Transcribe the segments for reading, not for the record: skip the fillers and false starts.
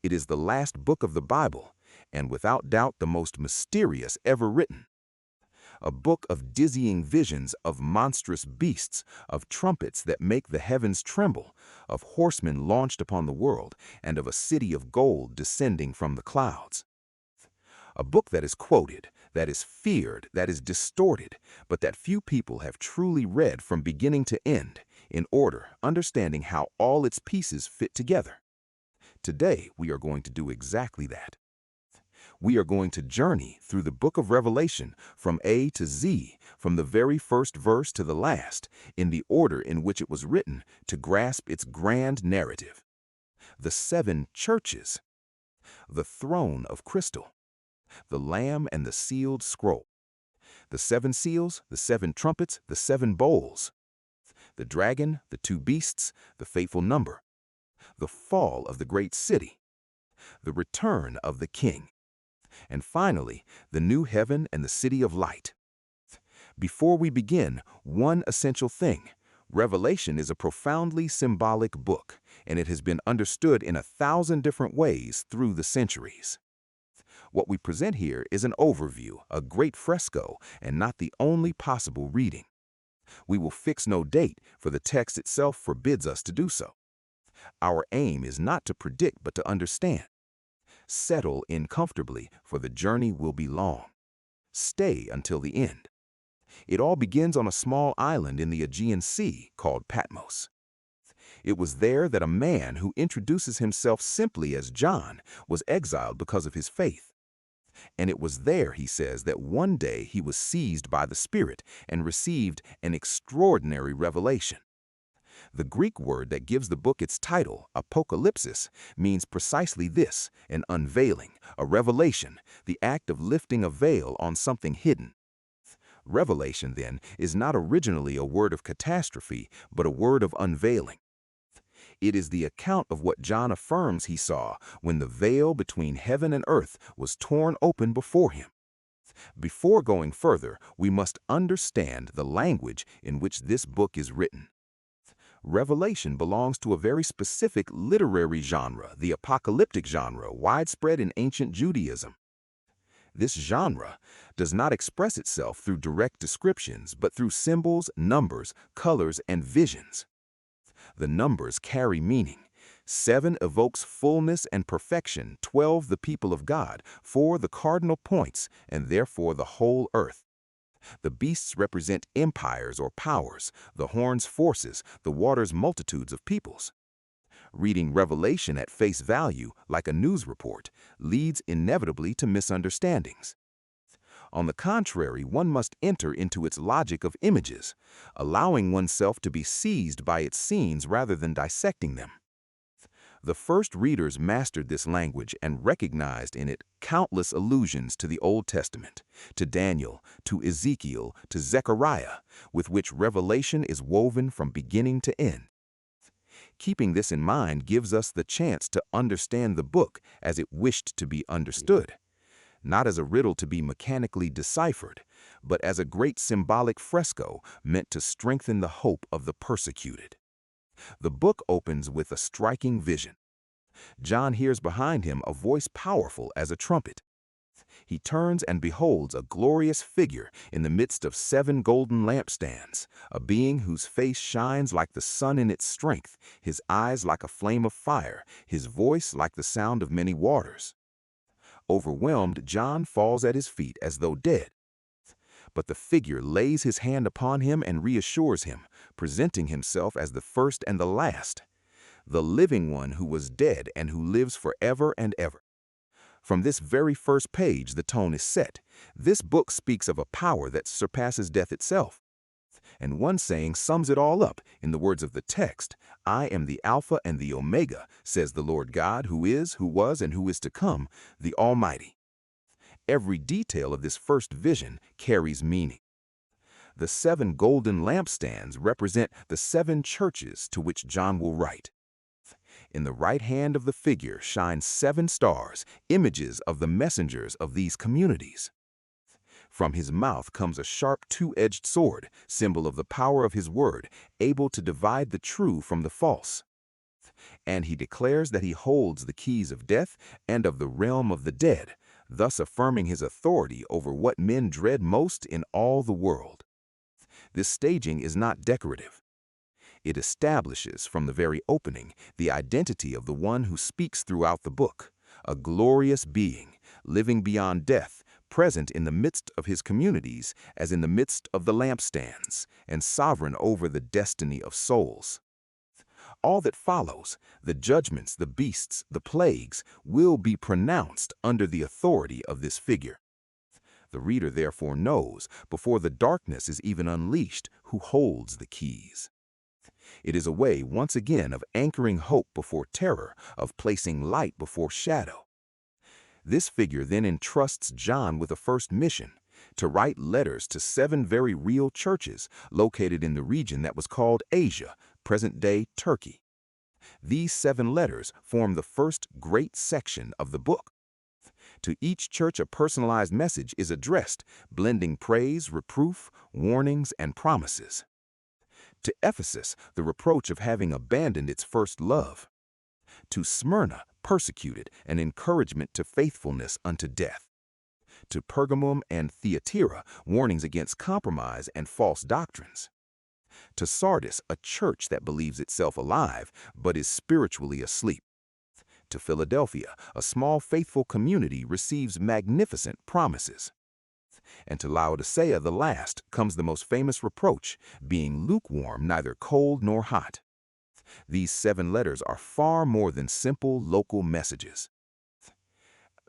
It is the last book of the Bible, and without doubt the most mysterious ever written. A book of dizzying visions of monstrous beasts, of trumpets that make the heavens tremble, of horsemen launched upon the world, and of a city of gold descending from the clouds. A book that is quoted, that is feared, that is distorted, but that few people have truly read from beginning to end, in order, understanding how all its pieces fit together. Today, we are going to do exactly that. We are going to journey through the book of Revelation from A to Z, from the very first verse to the last, in the order in which it was written, to grasp its grand narrative. The seven churches, the throne of crystal, the Lamb and the sealed scroll, the seven seals, the seven trumpets, the seven bowls, the dragon, the two beasts, the fateful number, the fall of the great city, the return of the king, and finally, the new heaven and the city of light. Before we begin, one essential thing. Revelation is a profoundly symbolic book, and it has been understood in 1,000 different ways through the centuries. What we present here is an overview, a great fresco, and not the only possible reading. We will fix no date, for the text itself forbids us to do so. Our aim is not to predict but to understand. Settle in comfortably, for the journey will be long. Stay until the end. It all begins on a small island in the Aegean Sea called Patmos. It was there that a man who introduces himself simply as John was exiled because of his faith. And it was there, he says, that one day he was seized by the Spirit and received an extraordinary revelation. The Greek word that gives the book its title, apocalypsis, means precisely this, an unveiling, a revelation, the act of lifting a veil on something hidden. Revelation, then, is not originally a word of catastrophe, but a word of unveiling. It is the account of what John affirms he saw when the veil between heaven and earth was torn open before him. Before going further, we must understand the language in which this book is written. Revelation belongs to a very specific literary genre, the apocalyptic genre, widespread in ancient Judaism. This genre does not express itself through direct descriptions, but through symbols, numbers, colors, and visions. The numbers carry meaning. 7 evokes fullness and perfection, 12 the people of God, 4 the cardinal points, and therefore the whole earth. The beasts represent empires or powers, the horns forces, the waters multitudes of peoples. Reading Revelation at face value, like a news report, leads inevitably to misunderstandings. On the contrary, one must enter into its logic of images, allowing oneself to be seized by its scenes rather than dissecting them. The first readers mastered this language and recognized in it countless allusions to the Old Testament, to Daniel, to Ezekiel, to Zechariah, with which Revelation is woven from beginning to end. Keeping this in mind gives us the chance to understand the book as it wished to be understood, not as a riddle to be mechanically deciphered, but as a great symbolic fresco meant to strengthen the hope of the persecuted. The book opens with a striking vision. John hears behind him a voice powerful as a trumpet. He turns and beholds a glorious figure in the midst of 7 golden lampstands, a being whose face shines like the sun in its strength, his eyes like a flame of fire, his voice like the sound of many waters. Overwhelmed, John falls at his feet as though dead. But the figure lays his hand upon him and reassures him, presenting himself as the first and the last, the living one who was dead and who lives forever and ever. From this very first page, the tone is set. This book speaks of a power that surpasses death itself. And one saying sums it all up in the words of the text, "I am the Alpha and the Omega, says the Lord God, who is, who was, and who is to come, the Almighty." Every detail of this first vision carries meaning. The 7 golden lampstands represent the 7 churches to which John will write. In the right hand of the figure shine 7 stars, images of the messengers of these communities. From his mouth comes a sharp 2-edged sword, symbol of the power of his word, able to divide the true from the false. and he declares that he holds the keys of death and of the realm of the dead, thus affirming his authority over what men dread most in all the world. This staging is not decorative. It establishes from the very opening the identity of the one who speaks throughout the book, a glorious being, living beyond death, present in the midst of his communities as in the midst of the lampstands, and sovereign over the destiny of souls. All that follows, the judgments, the beasts, the plagues, will be pronounced under the authority of this figure. The reader therefore knows, before the darkness is even unleashed, who holds the keys. It is a way, once again, of anchoring hope before terror, of placing light before shadow. This figure then entrusts John with a first mission, to write letters to 7 very real churches located in the region that was called Asia, present-day Turkey. These 7 letters form the first great section of the book. To each church a personalized message is addressed, blending praise, reproof, warnings, and promises. To Ephesus, the reproach of having abandoned its first love. To Smyrna, persecuted, an encouragement to faithfulness unto death. To Pergamum and Thyatira, warnings against compromise and false doctrines. To Sardis, a church that believes itself alive, but is spiritually asleep. To Philadelphia, a small faithful community receives magnificent promises. And to Laodicea, the last, comes the most famous reproach, being lukewarm, neither cold nor hot. These 7 letters are far more than simple local messages.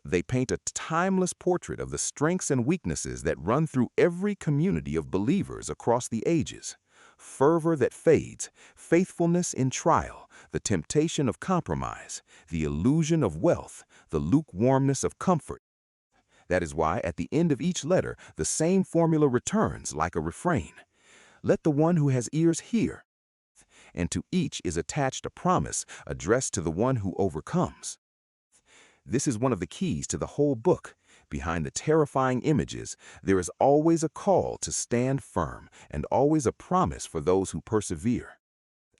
They paint a timeless portrait of the strengths and weaknesses that run through every community of believers across the ages. Fervor that fades, faithfulness in trial, the temptation of compromise, the illusion of wealth, the lukewarmness of comfort. That is why at the end of each letter, the same formula returns like a refrain. Let the one who has ears hear. And to each is attached a promise addressed to the one who overcomes. This is one of the keys to the whole book. Behind the terrifying images, there is always a call to stand firm and always a promise for those who persevere.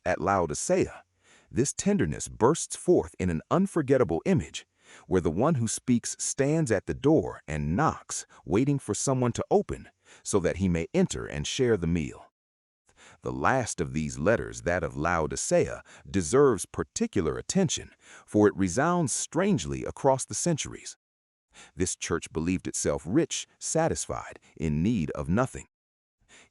At Laodicea, this tenderness bursts forth in an unforgettable image, where the one who speaks stands at the door and knocks, waiting for someone to open so that he may enter and share the meal. The last of these letters, that of Laodicea, deserves particular attention, for it resounds strangely across the centuries. This church believed itself rich, satisfied, in need of nothing.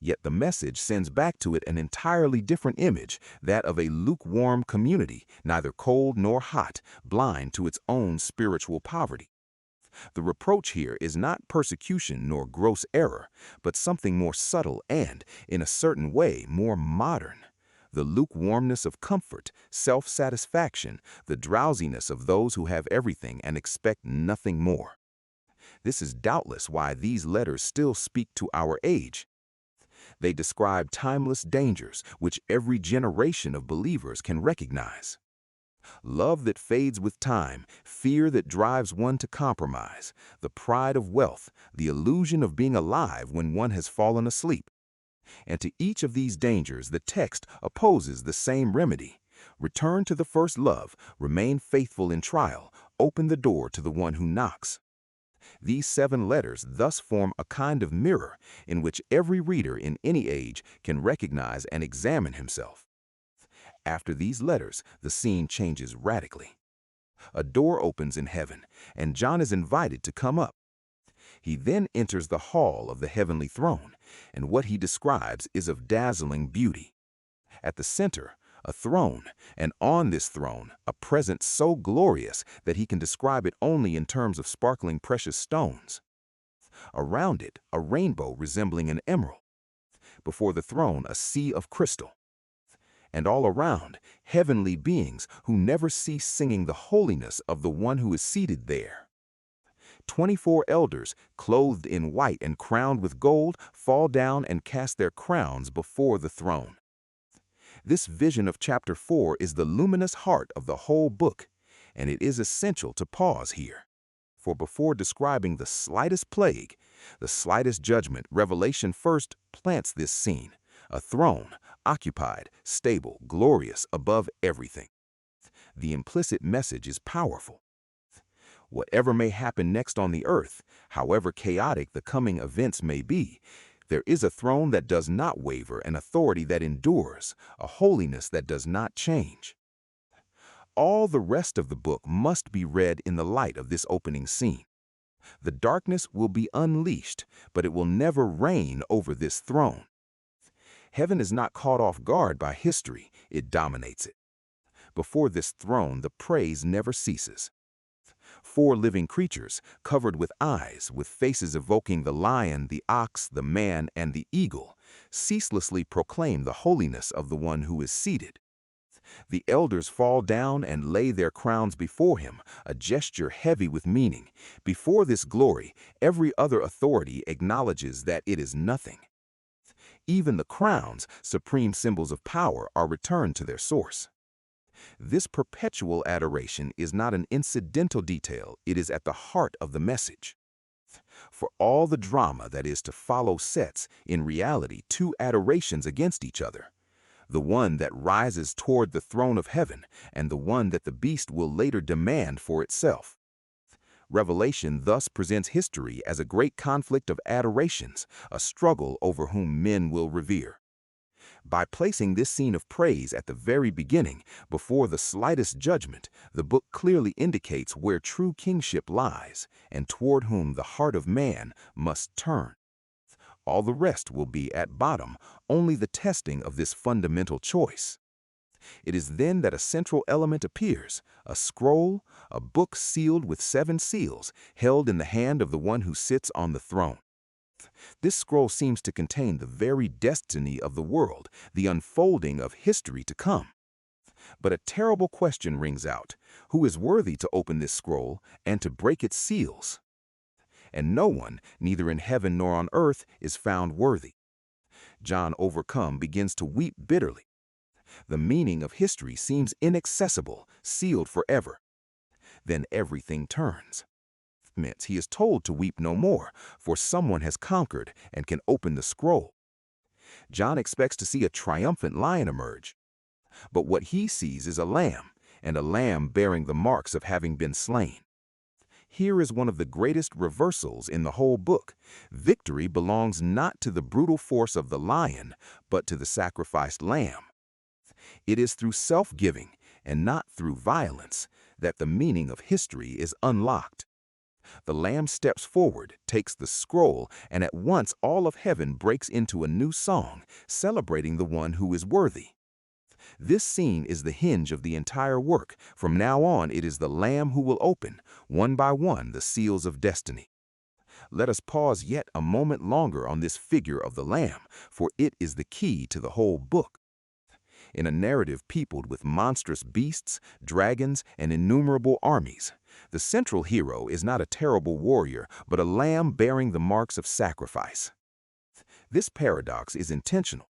Yet the message sends back to it an entirely different image, that of a lukewarm community, neither cold nor hot, blind to its own spiritual poverty. The reproach here is not persecution nor gross error, but something more subtle and, in a certain way, more modern. The lukewarmness of comfort, self-satisfaction, the drowsiness of those who have everything and expect nothing more. This is doubtless why these letters still speak to our age. They describe timeless dangers which every generation of believers can recognize. Love that fades with time, fear that drives one to compromise, the pride of wealth, the illusion of being alive when one has fallen asleep. And to each of these dangers, the text opposes the same remedy. Return to the first love, remain faithful in trial, open the door to the one who knocks. These 7 letters thus form a kind of mirror in which every reader in any age can recognize and examine himself. After these letters, the scene changes radically. A door opens in heaven, and John is invited to come up. He then enters the hall of the heavenly throne, and what he describes is of dazzling beauty. At the center, a throne, and on this throne, a presence so glorious that he can describe it only in terms of sparkling precious stones. Around it, a rainbow resembling an emerald. Before the throne, a sea of crystal. And all around, heavenly beings who never cease singing the holiness of the one who is seated there. 24 elders, clothed in white and crowned with gold, fall down and cast their crowns before the throne. This vision of chapter 4 is the luminous heart of the whole book, and it is essential to pause here. For before describing the slightest plague, the slightest judgment, Revelation first plants this scene, a throne, occupied, stable, glorious, above everything. The implicit message is powerful. Whatever may happen next on the earth, however chaotic the coming events may be, there is a throne that does not waver, an authority that endures, a holiness that does not change. All the rest of the book must be read in the light of this opening scene. The darkness will be unleashed, but it will never reign over this throne. Heaven is not caught off guard by history, it dominates it. Before this throne, the praise never ceases. Four living creatures, covered with eyes, with faces evoking the lion, the ox, the man, and the eagle, ceaselessly proclaim the holiness of the one who is seated. The elders fall down and lay their crowns before him, a gesture heavy with meaning. Before this glory, every other authority acknowledges that it is nothing. Even the crowns, supreme symbols of power, are returned to their source. This perpetual adoration is not an incidental detail, it is at the heart of the message. For all the drama that is to follow sets, in reality, two adorations against each other. The one that rises toward the throne of heaven, and the one that the beast will later demand for itself. Revelation thus presents history as a great conflict of adorations, a struggle over whom men will revere. By placing this scene of praise at the very beginning, before the slightest judgment, the book clearly indicates where true kingship lies, and toward whom the heart of man must turn. All the rest will be, at bottom, only the testing of this fundamental choice. It is then that a central element appears, a scroll, a book sealed with 7 seals, held in the hand of the one who sits on the throne. This scroll seems to contain the very destiny of the world, the unfolding of history to come. But a terrible question rings out: who is worthy to open this scroll and to break its seals? And no one, neither in heaven nor on earth, is found worthy. John, overcome, begins to weep bitterly. The meaning of history seems inaccessible, sealed forever. Then everything turns. He is told to weep no more, for someone has conquered and can open the scroll. John expects to see a triumphant lion emerge. But what he sees is a lamb, and a lamb bearing the marks of having been slain. Here is one of the greatest reversals in the whole book. Victory belongs not to the brutal force of the lion, but to the sacrificed lamb. It is through self-giving, and not through violence, that the meaning of history is unlocked. The lamb steps forward, takes the scroll, and at once all of heaven breaks into a new song, celebrating the one who is worthy. This scene is the hinge of the entire work. From now on, it is the Lamb who will open, one by one, the seals of destiny. Let us pause yet a moment longer on this figure of the Lamb, for it is the key to the whole book. In a narrative peopled with monstrous beasts, dragons, and innumerable armies, the central hero is not a terrible warrior, but a lamb bearing the marks of sacrifice. This paradox is intentional.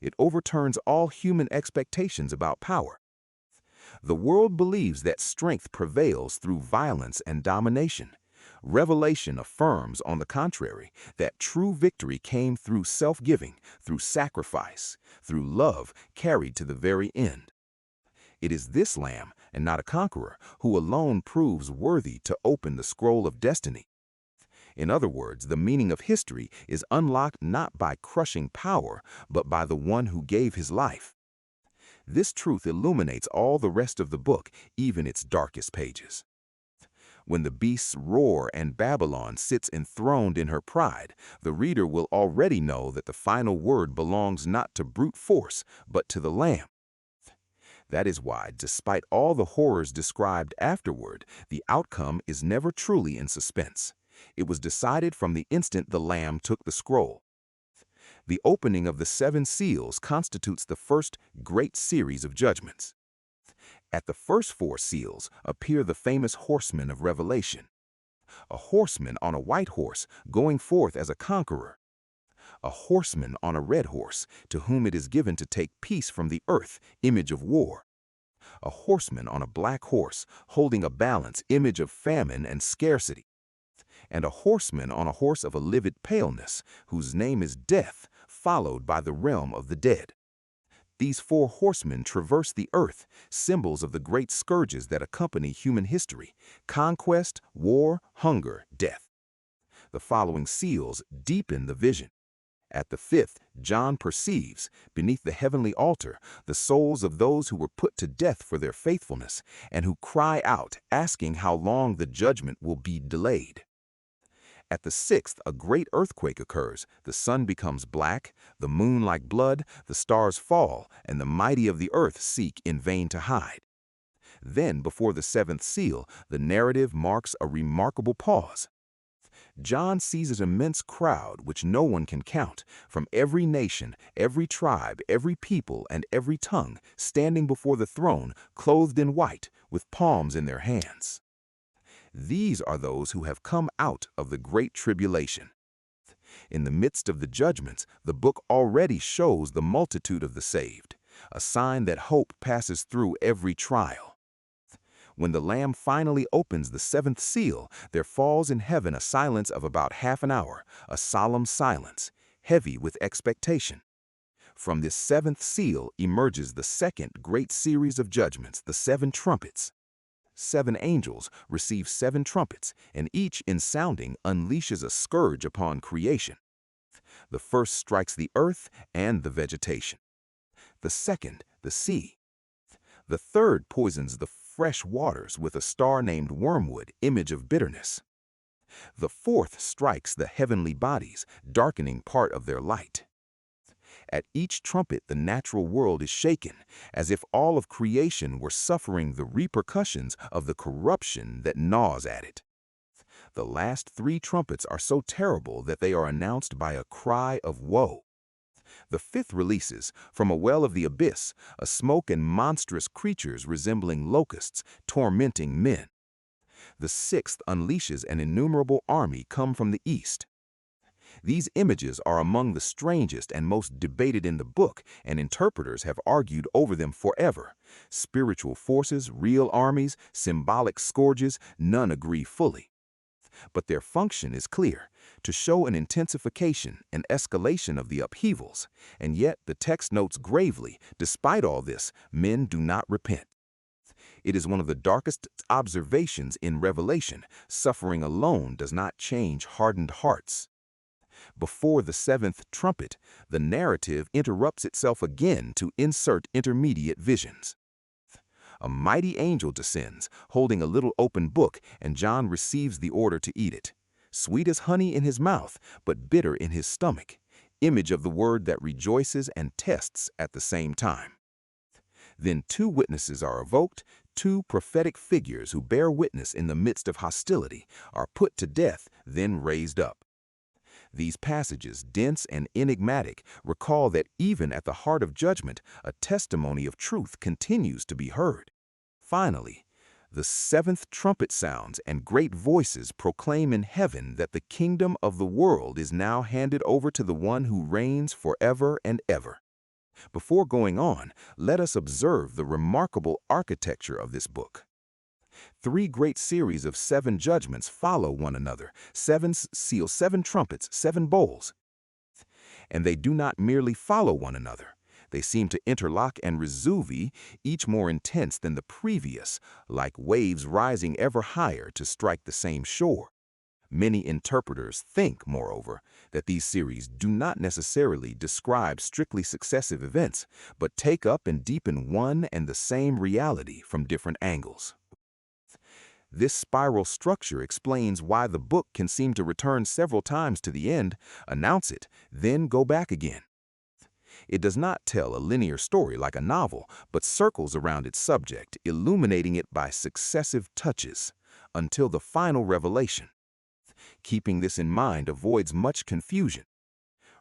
It overturns all human expectations about power. The world believes that strength prevails through violence and domination. Revelation affirms, on the contrary, that true victory came through self-giving, through sacrifice, through love carried to the very end. It is this Lamb, and not a conqueror, who alone proves worthy to open the scroll of destiny. In other words, the meaning of history is unlocked not by crushing power, but by the one who gave his life. This truth illuminates all the rest of the book, even its darkest pages. When the beasts roar and Babylon sits enthroned in her pride, the reader will already know that the final word belongs not to brute force, but to the Lamb. That is why, despite all the horrors described afterward, the outcome is never truly in suspense. It was decided from the instant the Lamb took the scroll. The opening of the 7 seals constitutes the first great series of judgments. At the first 4 seals appear the famous horsemen of Revelation. A horseman on a white horse, going forth as a conqueror. A horseman on a red horse, to whom it is given to take peace from the earth, image of war. A horseman on a black horse, holding a balance, image of famine and scarcity. And a horseman on a horse of a livid paleness, whose name is Death, followed by the realm of the dead. These four horsemen traverse the earth, symbols of the great scourges that accompany human history: conquest, war, hunger, death. The following seals deepen the vision. At the fifth, John perceives, beneath the heavenly altar, the souls of those who were put to death for their faithfulness, and who cry out, asking how long the judgment will be delayed. At the sixth, a great earthquake occurs. The sun becomes black, the moon like blood, the stars fall, and the mighty of the earth seek in vain to hide. Then, before the seventh seal, the narrative marks a remarkable pause. John sees an immense crowd which no one can count, from every nation, every tribe, every people, and every tongue, standing before the throne, clothed in white, with palms in their hands. These are those who have come out of the great tribulation. In the midst of the judgments, the book already shows the multitude of the saved, a sign that hope passes through every trial. When the Lamb finally opens the seventh seal, there falls in heaven a silence of about half an hour, a solemn silence, heavy with expectation. From this seventh seal emerges the second great series of judgments, the seven trumpets. 7 angels receive 7 trumpets, and each in sounding unleashes a scourge upon creation. The first strikes the earth and the vegetation. The second, the sea. The third poisons the fresh waters with a star named wormwood, image of bitterness. The fourth strikes the heavenly bodies, darkening part of their light. At each trumpet, the natural world is shaken, as if all of creation were suffering the repercussions of the corruption that gnaws at it. The last 3 trumpets are so terrible that they are announced by a cry of woe. The fifth releases, from a well of the abyss, a smoke and monstrous creatures resembling locusts, tormenting men. The sixth unleashes an innumerable army come from the east. These images are among the strangest and most debated in the book, and interpreters have argued over them forever. Spiritual forces, real armies, symbolic scourges, none agree fully. But their function is clear: to show an intensification, an escalation of the upheavals. And yet, the text notes gravely, despite all this, men do not repent. It is one of the darkest observations in Revelation. Suffering alone does not change hardened hearts. Before the seventh trumpet, the narrative interrupts itself again to insert intermediate visions. A mighty angel descends, holding a little open book, and John receives the order to eat it. Sweet as honey in his mouth, but bitter in his stomach, image of the word that rejoices and tests at the same time. Then 2 witnesses are evoked, 2 prophetic figures who bear witness in the midst of hostility, are put to death, then raised up. These passages, dense and enigmatic, recall that even at the heart of judgment, a testimony of truth continues to be heard. Finally, the 7th trumpet sounds, and great voices proclaim in heaven that the kingdom of the world is now handed over to the one who reigns forever and ever. Before going on, let us observe the remarkable architecture of this book. 3 great series of 7 judgments follow one another, 7 seals, 7 trumpets, 7 bowls. And they do not merely follow one another. They seem to interlock and resuve, each more intense than the previous, like waves rising ever higher to strike the same shore. Many interpreters think, moreover, that these series do not necessarily describe strictly successive events, but take up and deepen one and the same reality from different angles. This spiral structure explains why the book can seem to return several times to the end, announce it, then go back again. It does not tell a linear story like a novel, but circles around its subject, illuminating it by successive touches, until the final revelation. Keeping this in mind avoids much confusion.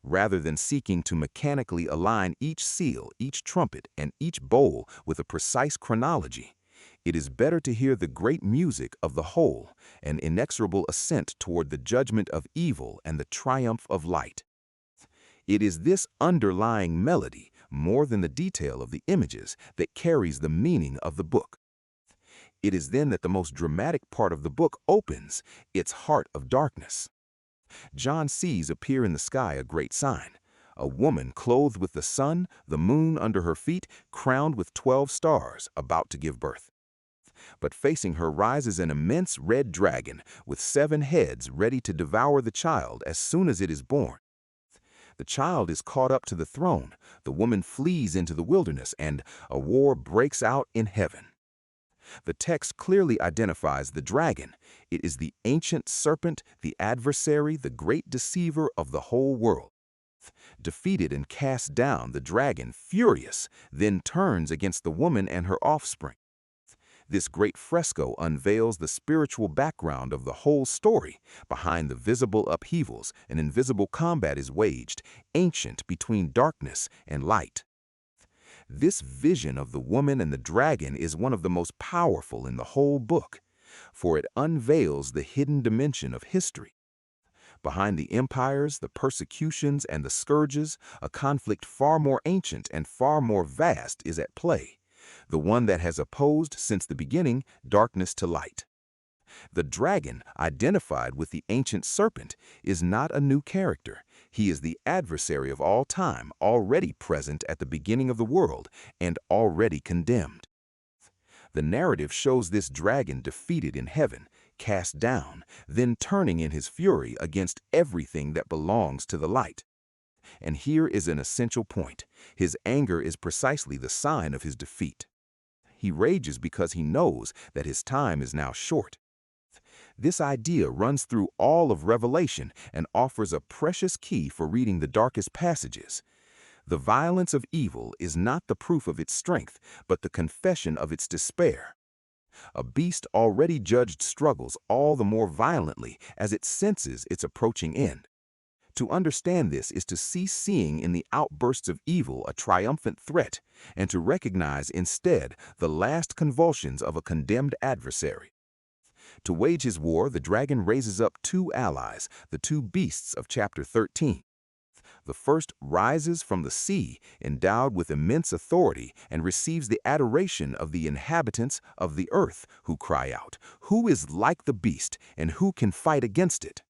Rather than seeking to mechanically align each seal, each trumpet, and each bowl with a precise chronology, it is better to hear the great music of the whole, an inexorable ascent toward the judgment of evil and the triumph of light. It is this underlying melody, more than the detail of the images, that carries the meaning of the book. It is then that the most dramatic part of the book opens, its heart of darkness. John sees appear in the sky a great sign, a woman clothed with the sun, the moon under her feet, crowned with 12 stars, about to give birth. But facing her rises an immense red dragon with 7 heads ready to devour the child as soon as it is born. The child is caught up to the throne, the woman flees into the wilderness, and a war breaks out in heaven. The text clearly identifies the dragon. It is the ancient serpent, the adversary, the great deceiver of the whole world. Defeated and cast down, the dragon, furious, then turns against the woman and her offspring. This great fresco unveils the spiritual background of the whole story. Behind the visible upheavals, an invisible combat is waged, ancient between darkness and light. This vision of the woman and the dragon is one of the most powerful in the whole book, for it unveils the hidden dimension of history. Behind the empires, the persecutions, and the scourges, a conflict far more ancient and far more vast is at play, the one that has opposed since the beginning darkness to light. The dragon, identified with the ancient serpent, is not a new character. He is the adversary of all time, already present at the beginning of the world, and already condemned. The narrative shows this dragon defeated in heaven, cast down, then turning in his fury against everything that belongs to the light. And here is an essential point. His anger is precisely the sign of his defeat. He rages because he knows that his time is now short. This idea runs through all of Revelation and offers a precious key for reading the darkest passages. The violence of evil is not the proof of its strength, but the confession of its despair. A beast already judged struggles all the more violently as it senses its approaching end. To understand this is to cease seeing in the outbursts of evil a triumphant threat, and to recognize instead the last convulsions of a condemned adversary. To wage his war, the dragon raises up 2 allies, the 2 beasts of chapter 13. The first rises from the sea, endowed with immense authority, and receives the adoration of the inhabitants of the earth, who cry out, "Who is like the beast, and who can fight against it?"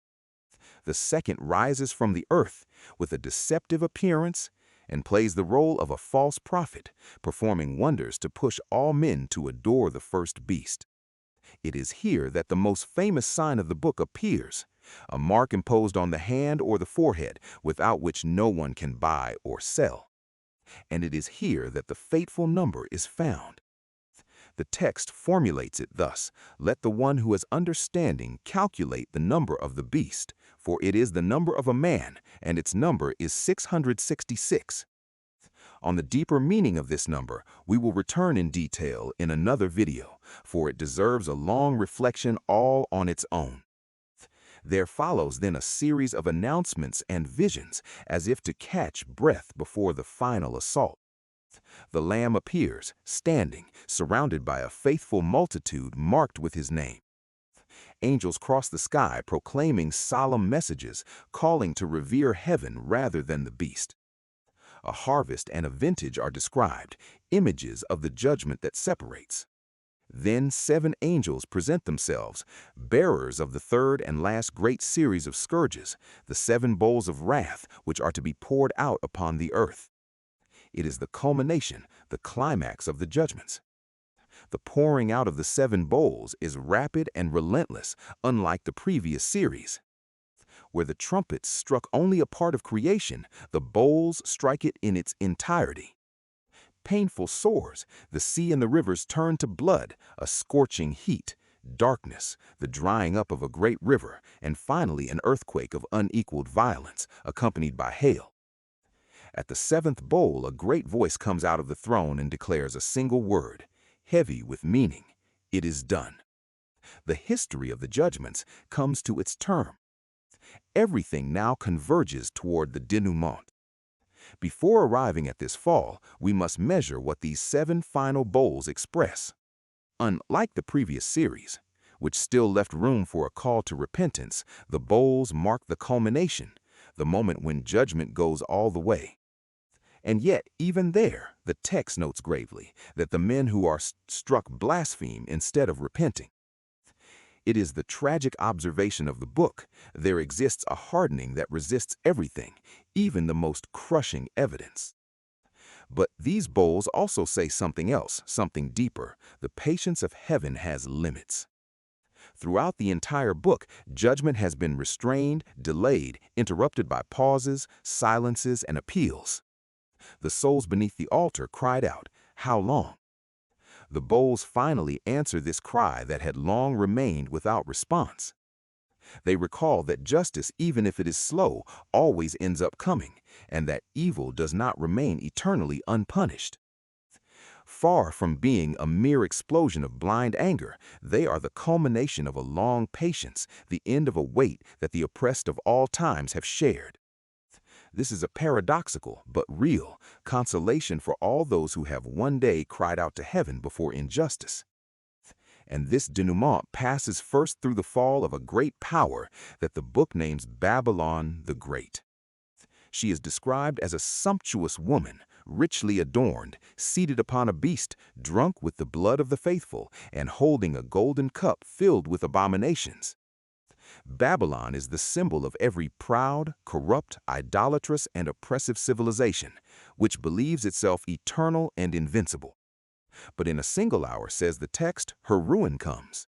The second rises from the earth with a deceptive appearance and plays the role of a false prophet, performing wonders to push all men to adore the first beast. It is here that the most famous sign of the book appears, a mark imposed on the hand or the forehead, without which no one can buy or sell. And it is here that the fateful number is found. The text formulates it thus: "Let the one who has understanding calculate the number of the beast, for it is the number of a man, and its number is 666. On the deeper meaning of this number, we will return in detail in another video, for it deserves a long reflection all on its own. There follows then a series of announcements and visions, as if to catch breath before the final assault. The Lamb appears, standing, surrounded by a faithful multitude marked with his name. Angels cross the sky proclaiming solemn messages, calling to revere heaven rather than the beast. A harvest and a vintage are described, images of the judgment that separates. Then 7 angels present themselves, bearers of the third and last great series of scourges, the 7 bowls of wrath which are to be poured out upon the earth. It is the culmination, the climax of the judgments. The pouring out of the 7 bowls is rapid and relentless, unlike the previous series. Where the trumpets struck only a part of creation, the bowls strike it in its entirety. Painful sores, the sea and the rivers turn to blood, a scorching heat, darkness, the drying up of a great river, and finally an earthquake of unequaled violence, accompanied by hail. At the 7th bowl, a great voice comes out of the throne and declares a single word, heavy with meaning: "It is done." The history of the judgments comes to its term. Everything now converges toward the denouement. Before arriving at this fall, we must measure what these 7 final bowls express. Unlike the previous series, which still left room for a call to repentance, the bowls mark the culmination, the moment when judgment goes all the way. And yet, even there, the text notes gravely that the men who are struck blaspheme instead of repenting. It is the tragic observation of the book: there exists a hardening that resists everything, even the most crushing evidence. But these bowls also say something else, something deeper. The patience of heaven has limits. Throughout the entire book, judgment has been restrained, delayed, interrupted by pauses, silences, and appeals. The souls beneath the altar cried out, "How long?" The bowls finally answer this cry that had long remained without response. They recall that justice, even if it is slow, always ends up coming, and that evil does not remain eternally unpunished. Far from being a mere explosion of blind anger, they are the culmination of a long patience, the end of a weight that the oppressed of all times have shared. This is a paradoxical, but real, consolation for all those who have one day cried out to heaven before injustice. And this denouement passes first through the fall of a great power that the book names Babylon the Great. She is described as a sumptuous woman, richly adorned, seated upon a beast, drunk with the blood of the faithful, and holding a golden cup filled with abominations. Babylon is the symbol of every proud, corrupt, idolatrous, and oppressive civilization, which believes itself eternal and invincible. But in a single hour, says the text, her ruin comes.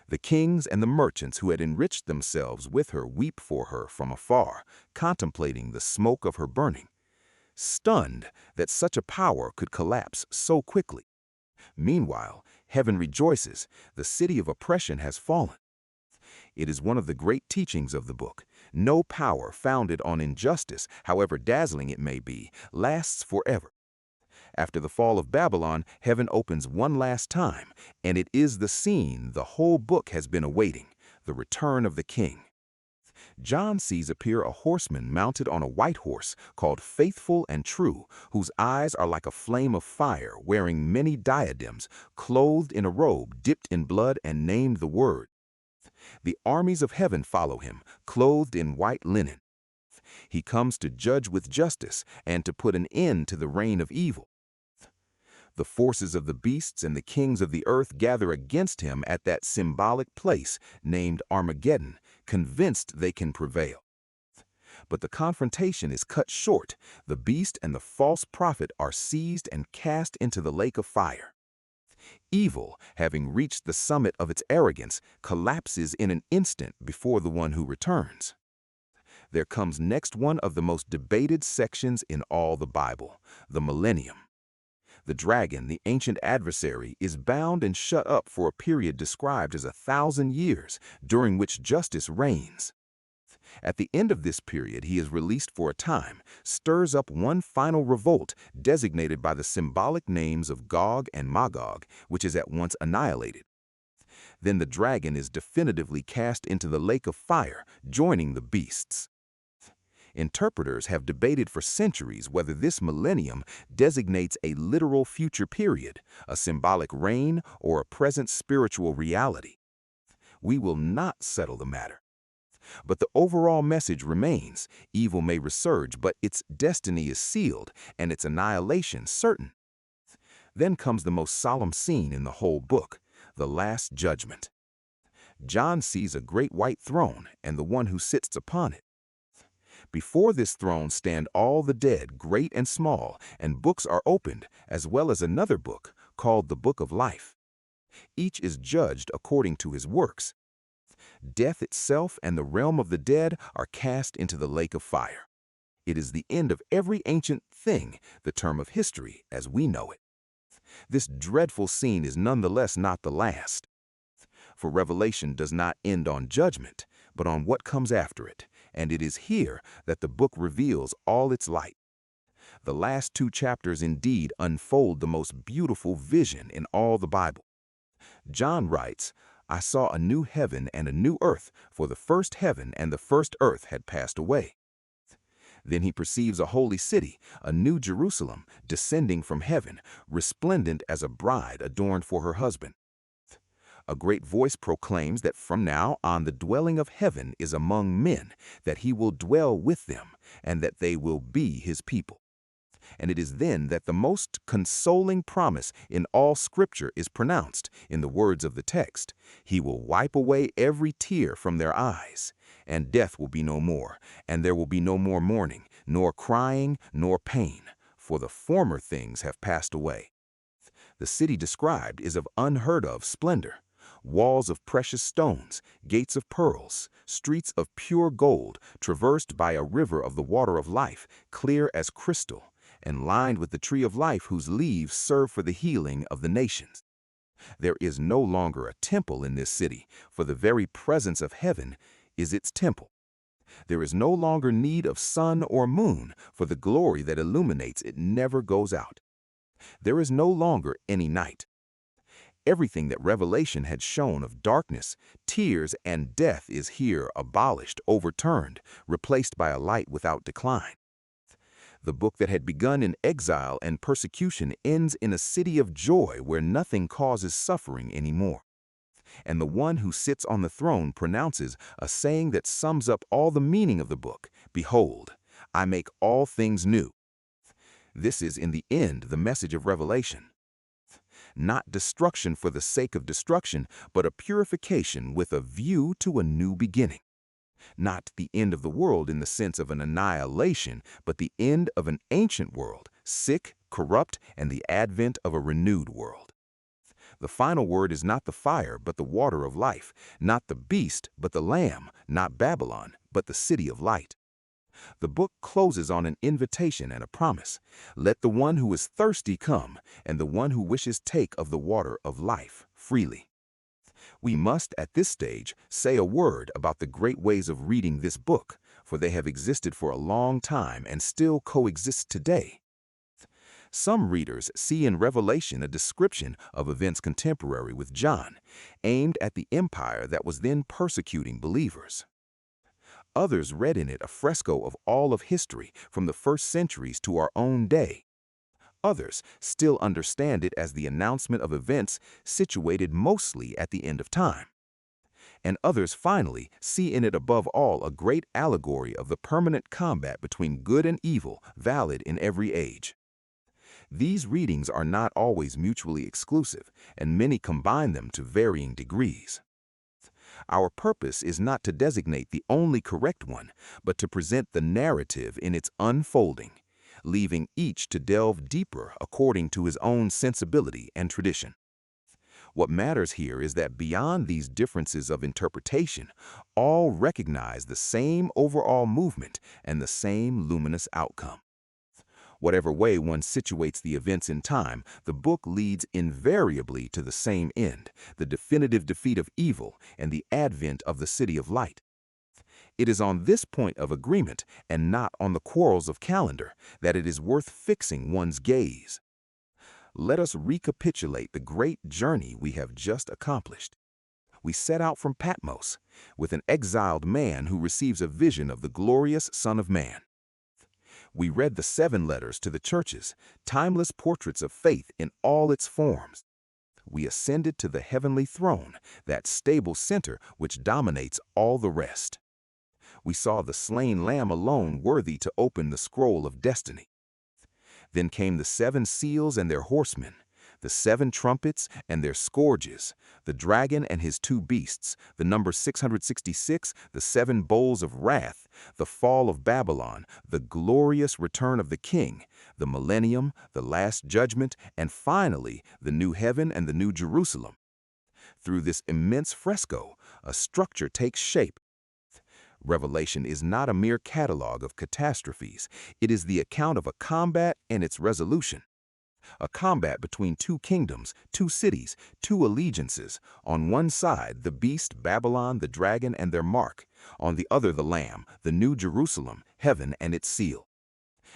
The kings and the merchants who had enriched themselves with her weep for her from afar, contemplating the smoke of her burning, stunned that such a power could collapse so quickly. Meanwhile, heaven rejoices, the city of oppression has fallen. It is one of the great teachings of the book. No power founded on injustice, however dazzling it may be, lasts forever. After the fall of Babylon, heaven opens one last time, and it is the scene the whole book has been awaiting, the return of the king. John sees appear a horseman mounted on a white horse called Faithful and True, whose eyes are like a flame of fire, wearing many diadems, clothed in a robe dipped in blood and named the Word. The armies of heaven follow him, clothed in white linen. He comes to judge with justice and to put an end to the reign of evil. The forces of the beasts and the kings of the earth gather against him at that symbolic place named Armageddon, convinced they can prevail. But the confrontation is cut short. The beast and the false prophet are seized and cast into the lake of fire. Evil, having reached the summit of its arrogance, collapses in an instant before the one who returns. There comes next one of the most debated sections in all the Bible, the millennium. The dragon, the ancient adversary, is bound and shut up for a period described as 1,000 years, during which justice reigns. At the end of this period, he is released for a time, stirs up one final revolt designated by the symbolic names of Gog and Magog, which is at once annihilated. Then the dragon is definitively cast into the lake of fire, joining the beasts. Interpreters have debated for centuries whether this millennium designates a literal future period, a symbolic reign, or a present spiritual reality. We will not settle the matter. But the overall message remains: evil may resurge, but its destiny is sealed and its annihilation certain. Then comes the most solemn scene in the whole book, the Last Judgment. John sees a great white throne and the one who sits upon it. Before this throne stand all the dead, great and small, and books are opened, as well as another book, called the Book of Life. Each is judged according to his works. Death itself and the realm of the dead are cast into the lake of fire. It is the end of every ancient thing, the term of history as we know it. This dreadful scene is nonetheless not the last. For Revelation does not end on judgment, but on what comes after it, and it is here that the book reveals all its light. The last 2 chapters indeed unfold the most beautiful vision in all the Bible. John writes, "I saw a new heaven and a new earth, for the first heaven and the first earth had passed away." Then he perceives a holy city, a new Jerusalem, descending from heaven, resplendent as a bride adorned for her husband. A great voice proclaims that from now on the dwelling of heaven is among men, that he will dwell with them, and that they will be his people. And it is then that the most consoling promise in all Scripture is pronounced in the words of the text. He will wipe away every tear from their eyes, and death will be no more, and there will be no more mourning, nor crying, nor pain, for the former things have passed away. The city described is of unheard of splendor. Walls of precious stones, gates of pearls, streets of pure gold, traversed by a river of the water of life, clear as crystal, and lined with the tree of life whose leaves serve for the healing of the nations. There is no longer a temple in this city, for the very presence of heaven is its temple. There is no longer need of sun or moon, for the glory that illuminates it never goes out. There is no longer any night. Everything that Revelation had shown of darkness, tears, and death is here abolished, overturned, replaced by a light without decline. The book that had begun in exile and persecution ends in a city of joy where nothing causes suffering anymore. And the one who sits on the throne pronounces a saying that sums up all the meaning of the book: "Behold, I make all things new." This is in the end the message of Revelation. Not destruction for the sake of destruction, but a purification with a view to a new beginning. Not the end of the world in the sense of an annihilation, but the end of an ancient world, sick, corrupt, and the advent of a renewed world. The final word is not the fire, but the water of life, not the beast, but the Lamb, not Babylon, but the city of light. The book closes on an invitation and a promise. Let the one who is thirsty come, and the one who wishes take of the water of life freely. We must, at this stage, say a word about the great ways of reading this book, for they have existed for a long time and still coexist today. Some readers see in Revelation a description of events contemporary with John, aimed at the empire that was then persecuting believers. Others read in it a fresco of all of history from the first centuries to our own day. Others still understand it as the announcement of events situated mostly at the end of time. And others finally see in it above all a great allegory of the permanent combat between good and evil, valid in every age. These readings are not always mutually exclusive, and many combine them to varying degrees. Our purpose is not to designate the only correct one, but to present the narrative in its unfolding, leaving each to delve deeper according to his own sensibility and tradition. What matters here is that beyond these differences of interpretation, all recognize the same overall movement and the same luminous outcome. Whatever way one situates the events in time, the book leads invariably to the same end, the definitive defeat of evil and the advent of the city of light. It is on this point of agreement, and not on the quarrels of calendar, that it is worth fixing one's gaze. Let us recapitulate the great journey we have just accomplished. We set out from Patmos, with an exiled man who receives a vision of the glorious Son of Man. We read the 7 letters to the churches, timeless portraits of faith in all its forms. We ascended to the heavenly throne, that stable center which dominates all the rest. We saw the slain Lamb alone worthy to open the scroll of destiny. Then came the 7 seals and their horsemen, the 7 trumpets and their scourges, the dragon and his 2 beasts, the number 666, the 7 bowls of wrath, the fall of Babylon, the glorious return of the King, the millennium, the last judgment, and finally the new heaven and the new Jerusalem. Through this immense fresco, a structure takes shape. Revelation is not a mere catalog of catastrophes. It is the account of a combat and its resolution. A combat between 2 kingdoms, 2 cities, 2 allegiances. On one side, the beast, Babylon, the dragon, and their mark. On the other, the Lamb, the new Jerusalem, heaven, and its seal.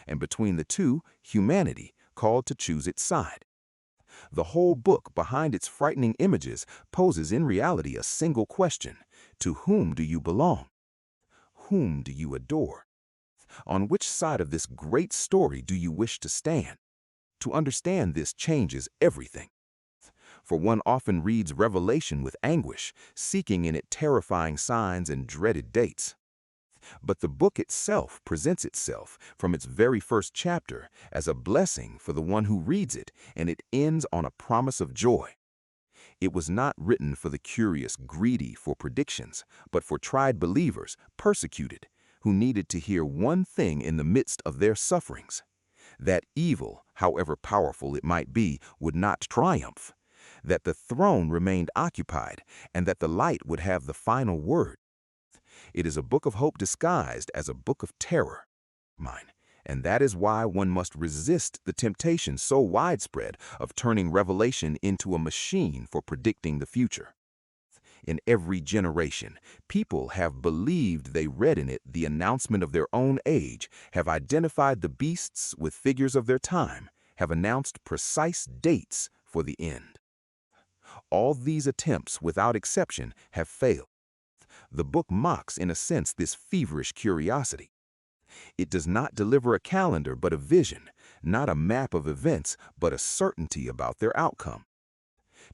And between the two, humanity, called to choose its side. The whole book, behind its frightening images, poses in reality a single question: to whom do you belong? Whom do you adore? On which side of this great story do you wish to stand? To understand this changes everything. For one often reads Revelation with anguish, seeking in it terrifying signs and dreaded dates. But the book itself presents itself from its very first chapter as a blessing for the one who reads it, and it ends on a promise of joy. It was not written for the curious, greedy for predictions, but for tried believers, persecuted, who needed to hear one thing in the midst of their sufferings: that evil, however powerful it might be, would not triumph, that the throne remained occupied, and that the light would have the final word. It is a book of hope disguised as a book of terror. Mine. And that is why one must resist the temptation so widespread of turning Revelation into a machine for predicting the future. In every generation, people have believed they read in it the announcement of their own age, have identified the beasts with figures of their time, have announced precise dates for the end. All these attempts, without exception, have failed. The book mocks, in a sense, this feverish curiosity. It does not deliver a calendar but a vision, not a map of events but a certainty about their outcome.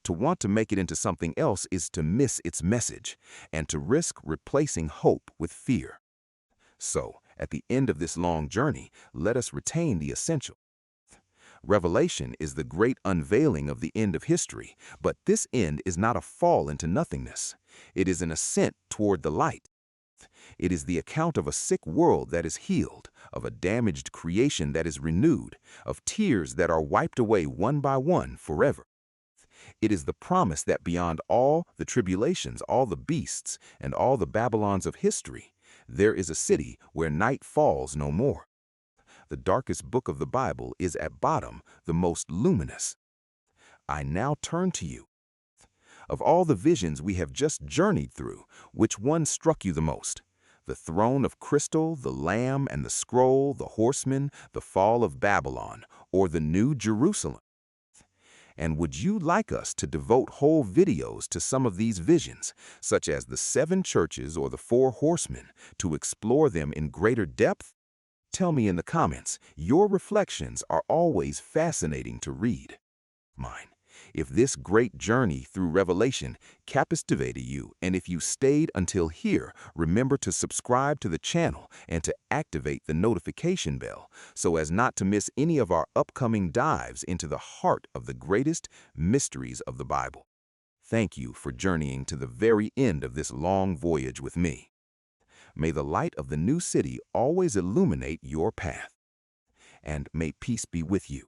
To want to make it into something else is to miss its message, and to risk replacing hope with fear. So, at the end of this long journey, let us retain the essential. Revelation is the great unveiling of the end of history, but this end is not a fall into nothingness. It is an ascent toward the light. It is the account of a sick world that is healed, of a damaged creation that is renewed, of tears that are wiped away one by one forever. It is the promise that beyond all the tribulations, all the beasts, and all the Babylons of history, there is a city where night falls no more. The darkest book of the Bible is at bottom the most luminous. I now turn to you. Of all the visions we have just journeyed through, which one struck you the most? The throne of crystal, the Lamb and the scroll, the horseman, the fall of Babylon, or the New Jerusalem? And would you like us to devote whole videos to some of these visions, such as the 7 churches or the 4 horsemen, to explore them in greater depth? Tell me in the comments. Your reflections are always fascinating to read. Mine. If this great journey through Revelation captivated you, and if you stayed until here, remember to subscribe to the channel and to activate the notification bell so as not to miss any of our upcoming dives into the heart of the greatest mysteries of the Bible. Thank you for journeying to the very end of this long voyage with me. May the light of the new city always illuminate your path, and may peace be with you.